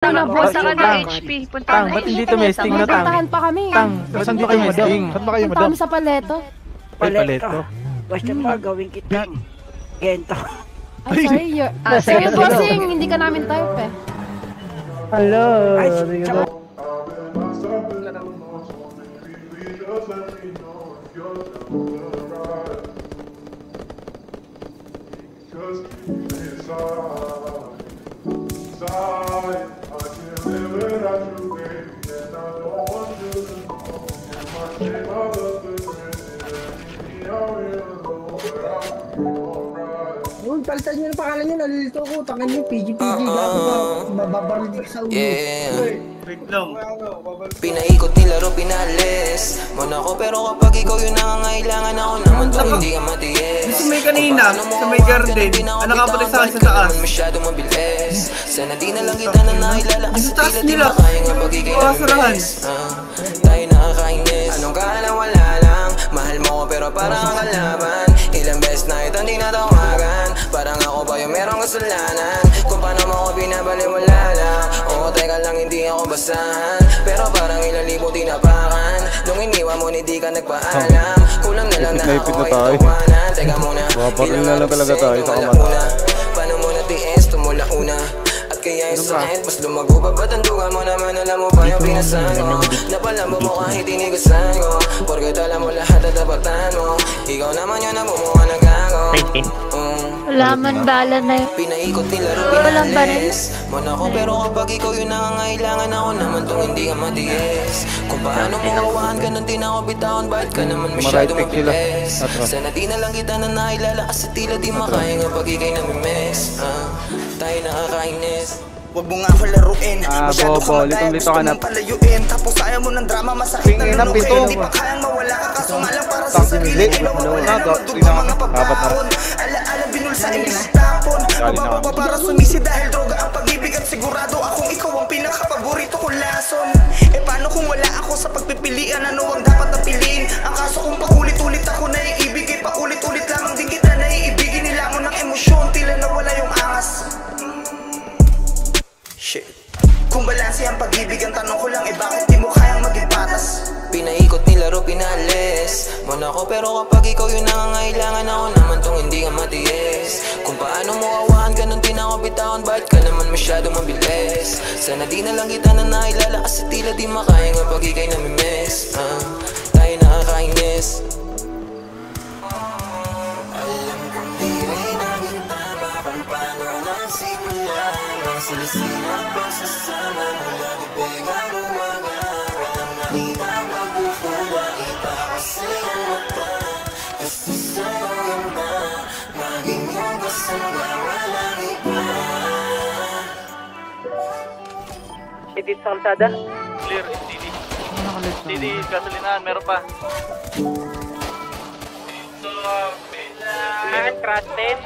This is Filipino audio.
na boss, Punta ka na HP. Punta ka na ba't hindi tumesting na tang? Puntahan pa kami. Tang, ba't hindi tumesting? Saan ba kayo, Punta madam? kami sa Paleto. Paleto. Basta gagawin kita. Gento. Ay, sorry, sorry bossing, hindi ka namin type eh. Hello. Ay, tsaka. Uy, palitan nyo na pangalan nyo, nalilito ko. Tangan nyo, PG-PG, gato ba? Mababaril din sa ulo. Wait lang. Pinaikot nilaro, pinalis Monaco, pero kapag ikaw yung nangangailangan ako naman to, hindi ka matiis. Gusto may kanina, sa may garden, nakapatay sa akin sa taas. Masyado mabilis. Sana di na lang kita na nakilala. Sa taas nila, makasarahan. Tayo nakakainis. Anong kala wala lang. Mahal mo ko pero parang ang kalaban. Ilang beses na ito hindi natawagan. Parang ako ba yung merong kasalanan? Kung paano mo ko binabaliwala lang. Oo, teka lang, hindi ako basahan. Pero parang ilang libo tinapakan. Nung iniwan mo, hindi ka nagpaalam. Kulang na lang na ako ay tawanan. Teka muna, Mapaparil na lang talaga tayo sa kamata. Paano mo natiis, tumula una. At kaya yung sakit, mas lumago pa. Ba't ang duga mo naman, alam mo pa yung pinasan ko. Napalabo mo kahit inigasan ko. Porket alam mo lahat at tapatan mo. Ikaw naman yun ang bumuha ng gago. Wala man bala na yun. Pinaikot nilaro, pinalis Monaco, pero kapag ikaw yung nangangailangan ako naman tong hindi ka matiis. Kung paano mo hawakan ka nung di na ako bitawan, bakit ka naman masyado mabilis? Sana di na lang kita na nakilala kasi tila di makaya nga pag ikay namimiss. Tayo nakakainis. Huwag mo nga ako laruin. Masyado ka mataya, gusto mong palayuin. Tapos ayaw mo ng drama, masakit na luluin. Di pa kayang mawala ka, kaso nga lang para sa sarili. Ay nawawala na magdugma mga pagkakaon. Alaala binulsa, imbis tapon. Mababa para sumisi dahil droga ang pag-ibig. At sigurado akong ikaw ang pinakapaborito kong lason. Eh paano kung wala ako sa pagpipilian? Ano ang dapat na piliin? Ang kaso kung paulit-ulit ako naiibig, eh paulit-ulit lamang din kita naiibigin. Nila mo ng emosyon, tila nawala yung angas. Shit. Kung balanse ang pag-ibig, ang tanong ko lang eh bakit di mo kayang maging patas? Pinaikot nilaro, pinalis Monaco, pero kapag ikaw yung nangangailangan ako naman tong hindi ka matiis. Kung paano mo awahan ka nung di na ako bitawan, bakit ka naman masyado mabilis? Sana di na lang kita na nakilala kasi tila di makaya nga pag ikay namimiss. Tayo nakakainis. Alam kong di rin naging tama kung paano nagsimula. Sinisina pa sasama mo lagi pegang umaga. Walang nakita magpupula, iba kasi ang mata. Kasi sa'yo ganda, maging yung kasama walang iba. Edit sa kalsada? Clear, STD. STD, gasolinahan, meron pa. Ito, crash test.